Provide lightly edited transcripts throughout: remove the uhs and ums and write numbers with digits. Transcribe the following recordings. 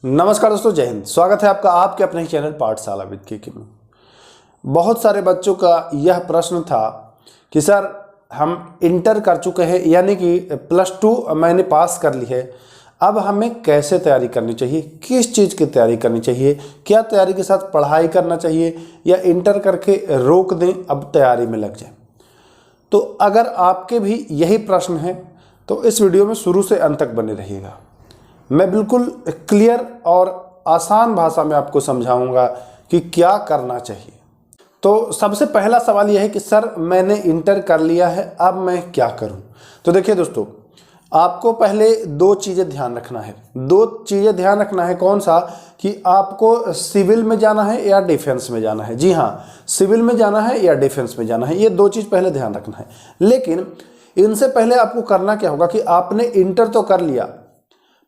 नमस्कार दोस्तों, जय हिंद। स्वागत है आपका आपके अपने ही चैनल पाठशाला विद के में। बहुत सारे बच्चों का यह प्रश्न था कि सर हम इंटर कर चुके हैं, यानी कि +2 मैंने पास कर ली है, अब हमें कैसे तैयारी करनी चाहिए, किस चीज़ की तैयारी करनी चाहिए, क्या तैयारी के साथ पढ़ाई करना चाहिए या इंटर करके रोक दें अब तैयारी में लग जाए। तो अगर आपके भी यही प्रश्न है तो इस वीडियो में शुरू से अंत तक बने रहिएगा। मैं बिल्कुल क्लियर और आसान भाषा में आपको समझाऊंगा कि क्या करना चाहिए। तो सबसे पहला सवाल यह है कि सर मैंने इंटर कर लिया है, अब मैं क्या करूं। तो देखिए दोस्तों, आपको पहले दो चीज़ें ध्यान रखना है। कौन सा, कि आपको सिविल में जाना है या डिफेंस में जाना है। जी हाँ, सिविल में जाना है या डिफेंस में जाना है, ये दो चीज़ पहले ध्यान रखना है। लेकिन इनसे पहले आपको करना क्या होगा कि आपने इंटर तो कर लिया,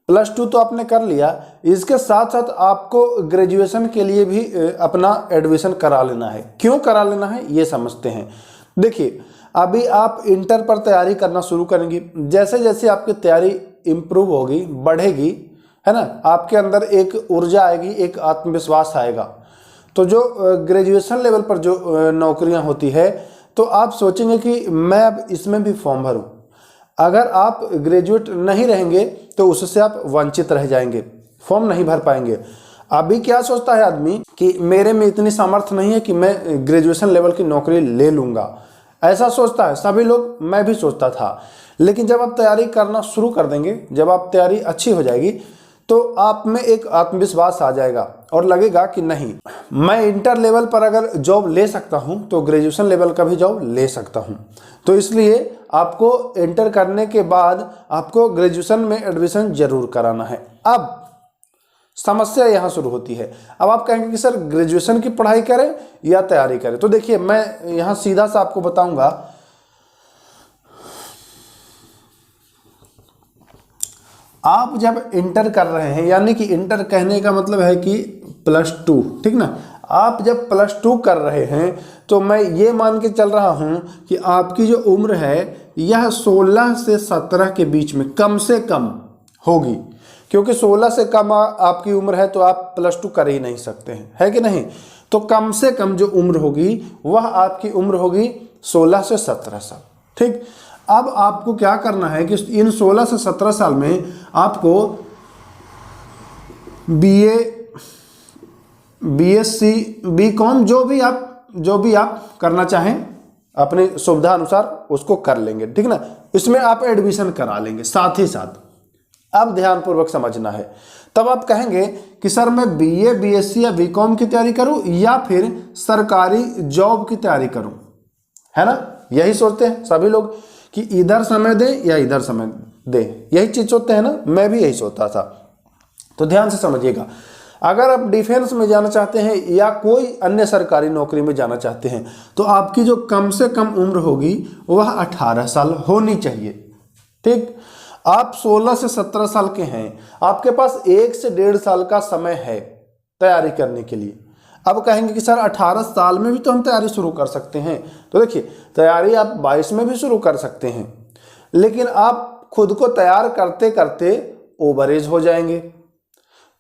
+2 तो आपने कर लिया, इसके साथ साथ आपको ग्रेजुएशन के लिए भी अपना एडमिशन करा लेना है। क्यों करा लेना है ये समझते हैं। देखिए, अभी आप इंटर पर तैयारी करना शुरू करेंगे, जैसे जैसे आपकी तैयारी इम्प्रूव होगी, बढ़ेगी, है ना, आपके अंदर एक ऊर्जा आएगी, एक आत्मविश्वास आएगा। तो जो ग्रेजुएशन लेवल पर जो नौकरियां होती है, तो आप सोचेंगे कि मैं अब इसमें भी फॉर्म भरूं। अगर आप ग्रेजुएट नहीं रहेंगे तो उससे आप वंचित रह जाएंगे, फॉर्म नहीं भर पाएंगे। अभी क्या सोचता है आदमी कि मेरे में इतनी सामर्थ्य नहीं है कि मैं ग्रेजुएशन लेवल की नौकरी ले लूँगा, ऐसा सोचता है सभी लोग, मैं भी सोचता था। लेकिन जब आप तैयारी करना शुरू कर देंगे, जब आप तैयारी अच्छी हो जाएगी, तो आप में एक आत्मविश्वास आ जाएगा और लगेगा कि नहीं, मैं इंटर लेवल पर अगर जॉब ले सकता हूं तो ग्रेजुएशन लेवल का भी जॉब ले सकता हूं। तो इसलिए आपको इंटर करने के बाद आपको ग्रेजुएशन में एडमिशन जरूर कराना है। अब समस्या यहां शुरू होती है। अब आप कहेंगे कि सर ग्रेजुएशन की पढ़ाई करें या तैयारी करें। तो देखिए, मैं यहां सीधा सा आपको बताऊंगा, आप जब इंटर कर रहे हैं, यानी कि इंटर कहने का मतलब है कि +2, ठीक ना। आप जब +2 कर रहे हैं तो मैं ये मान के चल रहा हूं कि आपकी जो उम्र है यह 16 से 17 के बीच में कम से कम होगी, क्योंकि 16 से कम आपकी उम्र है तो आप +2 कर ही नहीं सकते हैं, है कि नहीं। तो कम से कम जो उम्र होगी वह आपकी उम्र होगी 16 से 17 साल, ठीक। अब आपको क्या करना है कि इन 16 से 17 साल में आपको BA, BSc, BCom जो भी आप करना चाहें अपनी सुविधा अनुसार उसको कर लेंगे, ठीक ना। इसमें आप एडमिशन करा लेंगे साथ ही साथ। अब ध्यानपूर्वक समझना है। तब आप कहेंगे कि सर मैं BA, BSc या BCom की तैयारी करूं या फिर सरकारी जॉब की तैयारी करूं, है ना। यही सोचते हैं सभी लोग कि इधर समय दें या इधर समय दें, यही चीज सोचते हैं ना। मैं भी यही सोचता था। तो ध्यान से समझिएगा, अगर आप डिफेंस में जाना चाहते हैं या कोई अन्य सरकारी नौकरी में जाना चाहते हैं तो आपकी जो कम से कम उम्र होगी वह 18 साल होनी चाहिए, ठीक। आप 16 से 17 साल के हैं, आपके पास 1 से 1.5 साल का समय है तैयारी करने के लिए। अब कहेंगे कि सर 18 साल में भी तो हम तैयारी शुरू कर सकते हैं। तो देखिए, तैयारी आप 22 में भी शुरू कर सकते हैं, लेकिन आप खुद को तैयार करते करते ओवरेज हो जाएंगे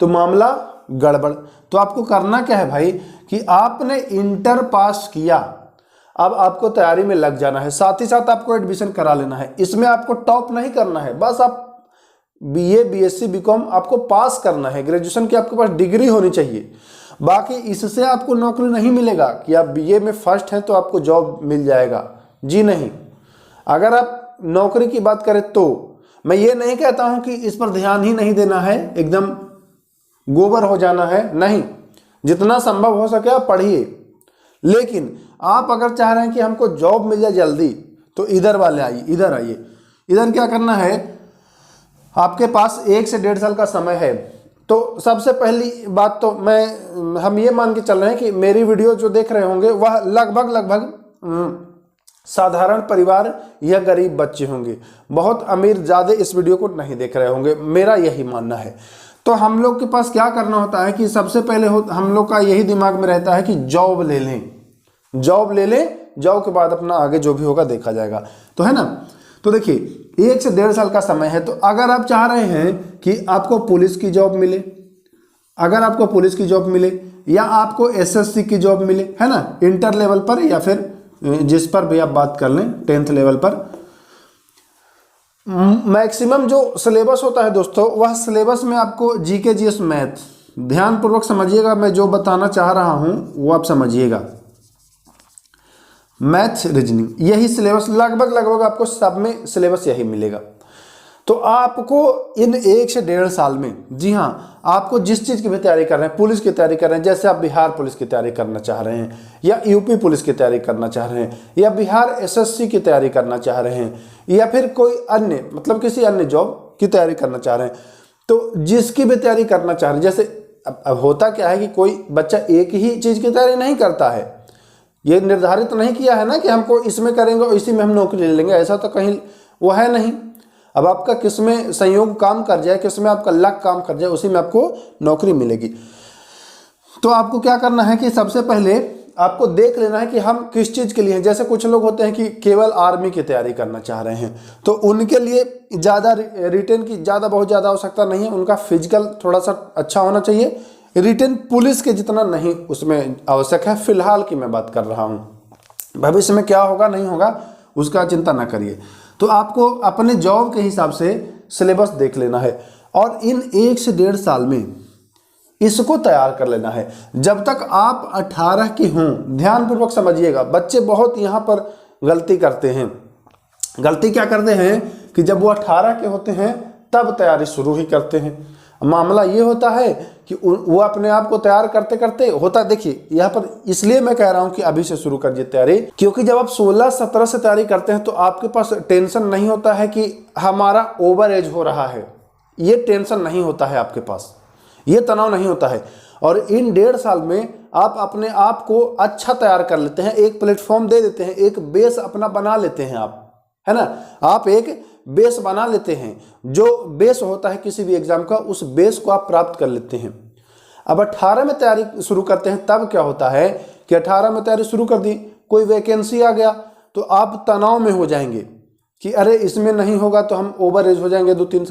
तो मामला गड़बड़। तो आपको करना क्या है भाई कि आपने इंटर पास किया, अब आपको तैयारी में लग जाना है, साथ ही साथ आपको एडमिशन करा लेना है। इसमें आपको टॉप नहीं करना है, बस आप BA, BSc, BCom आपको पास करना है, ग्रेजुएशन की आपके पास डिग्री होनी चाहिए। बाकी इससे आपको नौकरी नहीं मिलेगा कि आप BA में फर्स्ट हैं तो आपको जॉब मिल जाएगा, जी नहीं। अगर आप नौकरी की बात करें तो मैं ये नहीं कहता हूं कि इस पर ध्यान ही नहीं देना है, एकदम गोबर हो जाना है, नहीं। जितना संभव हो सके आप पढ़िए। लेकिन आप अगर चाह रहे हैं कि हमको जॉब मिल जाए जल्दी तो इधर वाले आइए, इधर आइए। इधर क्या करना है, आपके पास 1 से 1.5 साल का समय है। तो सबसे पहली बात तो हम ये मान के चल रहे हैं कि मेरी वीडियो जो देख रहे होंगे वह लगभग साधारण परिवार या गरीब बच्चे होंगे, बहुत अमीर ज़्यादा इस वीडियो को नहीं देख रहे होंगे, मेरा यही मानना है। तो हम लोग के पास क्या करना होता है कि सबसे पहले हम लोग का यही दिमाग में रहता है कि जॉब ले लें, जॉब के बाद अपना आगे जो भी होगा देखा जाएगा, तो है ना। तो देखिए 1 से 1.5 साल का समय है। तो अगर आप चाह रहे हैं कि आपको पुलिस की जॉब मिले, अगर आपको पुलिस की जॉब मिले या आपको एसएससी की जॉब मिले, है ना, इंटर लेवल पर या फिर जिस पर भी आप बात कर लें 10th लेवल पर, मैक्सिमम जो सिलेबस होता है दोस्तों, वह सिलेबस में आपको जीके जीएस मैथ, ध्यानपूर्वक समझिएगा, मैं जो बताना चाह रहा हूं वो आप समझिएगा, मैथ रीजनिंग, यही सिलेबस लगभग आपको सब में सिलेबस यही मिलेगा। तो आपको इन 1 से 1.5 साल में, जी हाँ, आपको जिस चीज़ की भी तैयारी कर रहे हैं, पुलिस की तैयारी कर रहे हैं, जैसे आप बिहार पुलिस की तैयारी करना चाह रहे हैं या यूपी पुलिस की तैयारी करना चाह रहे हैं या बिहार एसएससी की तैयारी करना चाह रहे हैं या फिर कोई अन्य, मतलब किसी अन्य जॉब की तैयारी करना चाह रहे हैं, तो जिसकी भी तैयारी करना चाह रहे हैं, जैसे अब होता क्या है कि कोई बच्चा एक ही चीज़ की तैयारी नहीं करता है, ये निर्धारित नहीं किया है ना कि हमको इसमें करेंगे और इसी में हम नौकरी ले लेंगे, ऐसा तो कहीं वो है नहीं। अब आपका किस में संयोग काम कर जाए, किस में आपका लक काम कर जाए, उसी में आपको नौकरी मिलेगी। तो आपको क्या करना है कि सबसे पहले आपको देख लेना है कि हम किस चीज़ के लिए हैं। जैसे कुछ लोग होते हैं कि केवल आर्मी की तैयारी करना चाह रहे हैं, तो उनके लिए ज़्यादा रिटेन की बहुत ज़्यादा आवश्यकता नहीं है, उनका फिजिकल थोड़ा सा अच्छा होना चाहिए, रिटेन पुलिस के जितना नहीं उसमें आवश्यक है। फिलहाल की मैं बात कर रहा हूँ, भविष्य में क्या होगा नहीं होगा उसका चिंता ना करिए। तो आपको अपने जॉब के हिसाब से सिलेबस देख लेना है और इन 1 से 1.5 साल में इसको तैयार कर लेना है। जब तक आप 18 के हों, ध्यानपूर्वक समझिएगा, बच्चे बहुत यहाँ पर गलती करते हैं। गलती क्या करते हैं कि जब वो 18 के होते हैं तब तैयारी शुरू ही करते हैं। मामला ये होता है कि वो अपने आप को तैयार करते करते होता, देखिए यहाँ पर इसलिए मैं कह रहा हूँ कि अभी से शुरू करिए तैयारी, क्योंकि जब आप 16-17 से तैयारी करते हैं तो आपके पास टेंशन नहीं होता है कि हमारा ओवर एज हो रहा है, ये टेंशन नहीं होता है आपके पास, ये तनाव नहीं होता है। और इन 1.5 साल में आप अपने आप को अच्छा तैयार कर लेते हैं, एक प्लेटफॉर्म दे देते हैं, एक बेस अपना बना लेते हैं आप, है ना, आप एक बेस बना लेते हैं। जो बेस होता है किसी भी एग्जाम का, उस बेस को आप प्राप्त कर लेते हैं। अब 18 में तैयारी शुरू करते हैं, तब क्या होता है कि 18 में तैयारी शुरू कर दी, कोई वैकेंसी आ गया तो आप तनाव में हो जाएंगे कि अरे इसमें नहीं होगा तो हम ओवर एज हो जाएंगे, 2-3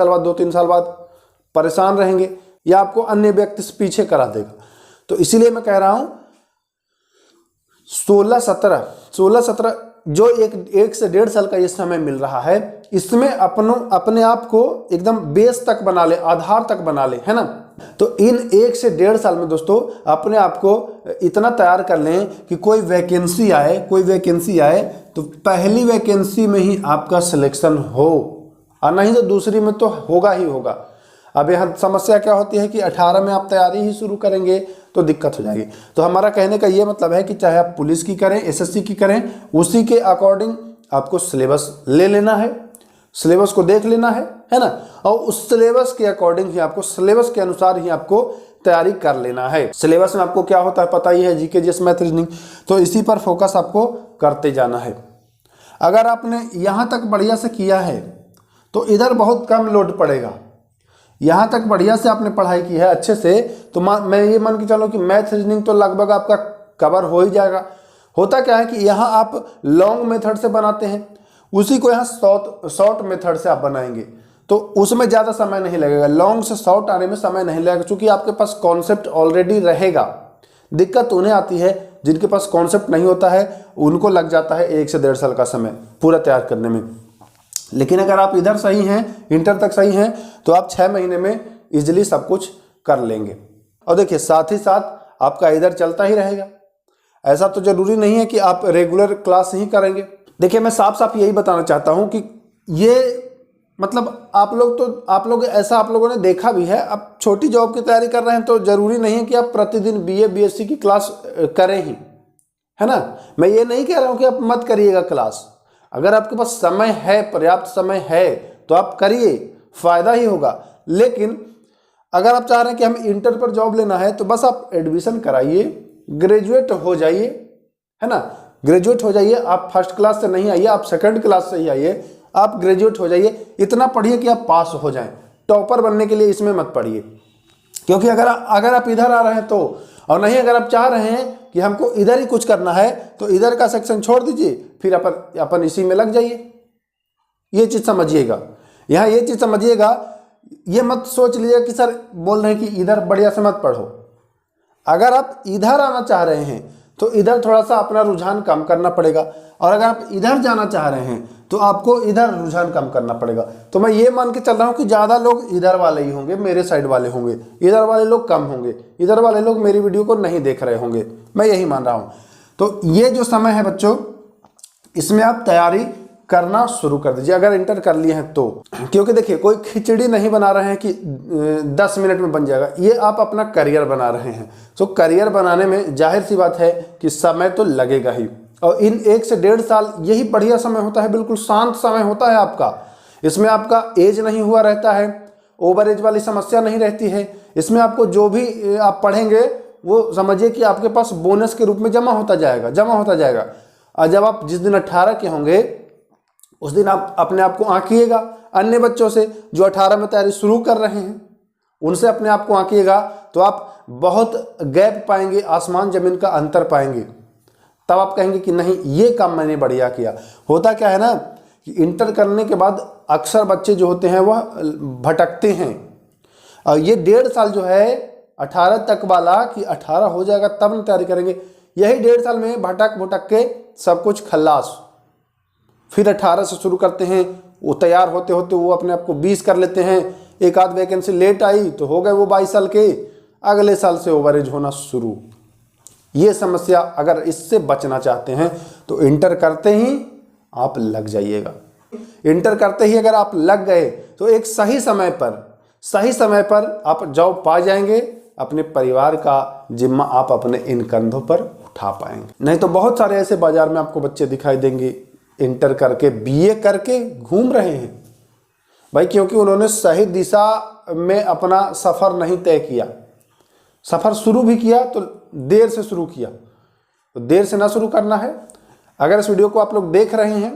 साल बाद परेशान रहेंगे या आपको अन्य व्यक्ति से पीछे करा देगा। तो इसीलिए मैं कह रहा हूं 16-17 जो 1 से 1.5 साल का ये समय मिल रहा है, इसमें अपने आप को एकदम बेस तक बना ले, आधार तक बना ले, है ना। तो इन 1 से 1.5 साल में दोस्तों अपने आप को इतना तैयार कर लें कि कोई वैकेंसी आए तो पहली वैकेंसी में ही आपका सिलेक्शन हो, और नहीं तो दूसरी में तो होगा ही होगा। अब यहाँ समस्या क्या होती है कि 18 में आप तैयारी ही शुरू करेंगे तो दिक्कत हो जाएगी। तो हमारा कहने का ये मतलब है कि चाहे आप पुलिस की करें, एसएससी की करें, उसी के अकॉर्डिंग आपको सिलेबस ले लेना है, सिलेबस को देख लेना है ना, और उस सिलेबस के अकॉर्डिंग ही आपको, सिलेबस के अनुसार ही आपको तैयारी कर लेना है। सिलेबस में आपको क्या होता है पता ही है, जीके जीएस मैथ रीजनिंग, तो इसी पर फोकस आपको करते जाना है। अगर आपने यहाँ तक बढ़िया से किया है तो इधर बहुत कम लोड पड़ेगा। यहाँ तक बढ़िया से आपने पढ़ाई की है अच्छे से, तो मैं ये मान के चलो कि मैथ रीजनिंग तो लगभग आपका कवर हो ही जाएगा। होता क्या है कि यहाँ आप लॉन्ग मेथड से बनाते हैं, उसी को यहाँ शॉर्ट मेथड से आप बनाएंगे तो उसमें ज़्यादा समय नहीं लगेगा। लॉन्ग से शॉर्ट आने में समय नहीं लगेगा, क्योंकि आपके पास कॉन्सेप्ट ऑलरेडी रहेगा। दिक्कत उन्हें आती है जिनके पास कॉन्सेप्ट नहीं होता है, उनको लग जाता है 1 से 1.5 साल का समय पूरा तैयार करने में। लेकिन अगर आप इधर सही हैं, इंटर तक सही हैं, तो आप 6 महीने में इजीली सब कुछ कर लेंगे। और देखिए साथ ही साथ आपका इधर चलता ही रहेगा, ऐसा तो जरूरी नहीं है कि आप रेगुलर क्लास ही करेंगे। देखिए मैं साफ साफ यही बताना चाहता हूं कि ये मतलब आप लोगों ने देखा भी है, आप छोटी जॉब की तैयारी कर रहे हैं तो जरूरी नहीं है कि आप प्रतिदिन बीए बीएससी की क्लास करें ही, है ना। मैं ये नहीं कह रहा हूं कि आप मत करिएगा क्लास, अगर आपके पास समय है, पर्याप्त समय है तो आप करिए, फायदा ही होगा। लेकिन अगर आप चाह रहे हैं कि हम इंटर पर जॉब लेना है तो बस आप एडमिशन कराइए, ग्रेजुएट हो जाइए, है ना, ग्रेजुएट हो जाइए। आप फर्स्ट क्लास से नहीं आइए, आप सेकंड क्लास से ही आइए, आप ग्रेजुएट हो जाइए। इतना पढ़िए कि आप पास हो जाएं। टॉपर बनने के लिए इसमें मत पढ़िए, क्योंकि अगर आप इधर आ रहे हैं तो, और नहीं अगर आप चाह रहे हैं कि हमको इधर ही कुछ करना है तो इधर का सेक्शन छोड़ दीजिए, फिर अपन इसी में लग जाइए। ये चीज़ समझिएगा, यहाँ ये चीज़ समझिएगा ये मत सोच लीजिए कि सर बोल रहे हैं कि इधर बढ़िया से मत पढ़ो। अगर आप इधर आना चाह रहे हैं तो इधर थोड़ा सा अपना रुझान कम करना पड़ेगा, और अगर आप इधर जाना चाह रहे हैं तो आपको इधर रुझान कम करना पड़ेगा। तो मैं ये मान के चल रहा हूँ कि ज़्यादा लोग इधर वाले ही होंगे, मेरे साइड वाले होंगे, इधर वाले लोग कम होंगे, इधर वाले लोग मेरी वीडियो को नहीं देख रहे होंगे, मैं यही मान रहा हूँ। तो ये जो समय है बच्चों, इसमें आप तैयारी करना शुरू कर दीजिए अगर इंटर कर लिए हैं तो। क्योंकि देखिए कोई खिचड़ी नहीं बना रहे हैं कि 10 मिनट में बन जाएगा, ये आप अपना करियर बना रहे हैं। तो करियर बनाने में जाहिर सी बात है कि समय तो लगेगा ही, और इन 1 से 1.5 साल यही बढ़िया समय होता है, बिल्कुल शांत समय होता है आपका। इसमें आपका एज नहीं हुआ रहता है, ओवर एज वाली समस्या नहीं रहती है। इसमें आपको जो भी आप पढ़ेंगे वो समझिए कि आपके पास बोनस के रूप में जमा होता जाएगा। और जब आप जिस दिन 18 के होंगे उस दिन आप अपने आप को आंकिएगा अन्य बच्चों से जो 18 में तैयारी शुरू कर रहे हैं, उनसे अपने आप को आंकिएगा तो आप बहुत गैप पाएंगे, आसमान जमीन का अंतर पाएंगे। तब आप कहेंगे कि नहीं ये काम मैंने बढ़िया किया। होता क्या है ना कि इंटर करने के बाद अक्सर बच्चे जो होते हैं वह भटकते हैं, और ये 1.5 साल जो है 18 तक वाला कि 18 हो जाएगा तब न तैयारी करेंगे, यही 1.5 साल में भटक के सब कुछ खल्लास। फिर 18 से शुरू करते हैं, वो तैयार होते होते वो अपने आप को 20 कर लेते हैं, एक आध वैकेंसी लेट आई तो हो गए वो 22 साल के, अगले साल से ओवरेज होना शुरू। ये समस्या अगर इससे बचना चाहते हैं तो इंटर करते ही आप लग जाइएगा। इंटर करते ही अगर आप लग गए तो एक सही समय पर आप जॉब पा जाएंगे, अपने परिवार का जिम्मा आप अपने इन कंधों पर उठा पाएंगे। नहीं तो बहुत सारे ऐसे बाजार में आपको बच्चे दिखाई देंगे इंटर करके बीए करके घूम रहे हैं भाई, क्योंकि उन्होंने सही दिशा में अपना सफ़र नहीं तय किया। सफ़र शुरू भी किया तो देर से शुरू किया, तो देर से ना शुरू करना है। अगर इस वीडियो को आप लोग देख रहे हैं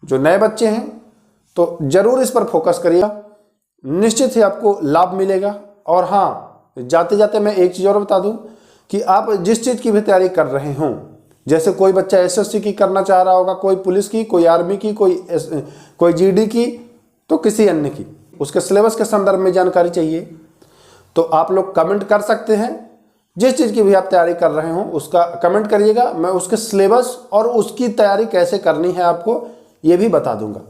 जो नए बच्चे हैं तो ज़रूर इस पर फोकस करिएगा, निश्चित ही आपको लाभ मिलेगा। और हाँ, जाते जाते मैं एक चीज़ और बता दूं कि आप जिस चीज़ की भी तैयारी कर रहे हों, जैसे कोई बच्चा एसएससी की करना चाह रहा होगा, कोई पुलिस की, कोई आर्मी की, कोई जीडी की, तो किसी अन्य की, उसके सिलेबस के संदर्भ में जानकारी चाहिए तो आप लोग कमेंट कर सकते हैं। जिस चीज़ की भी आप तैयारी कर रहे हो उसका कमेंट करिएगा, मैं उसके सिलेबस और उसकी तैयारी कैसे करनी है आपको ये भी बता दूंगा।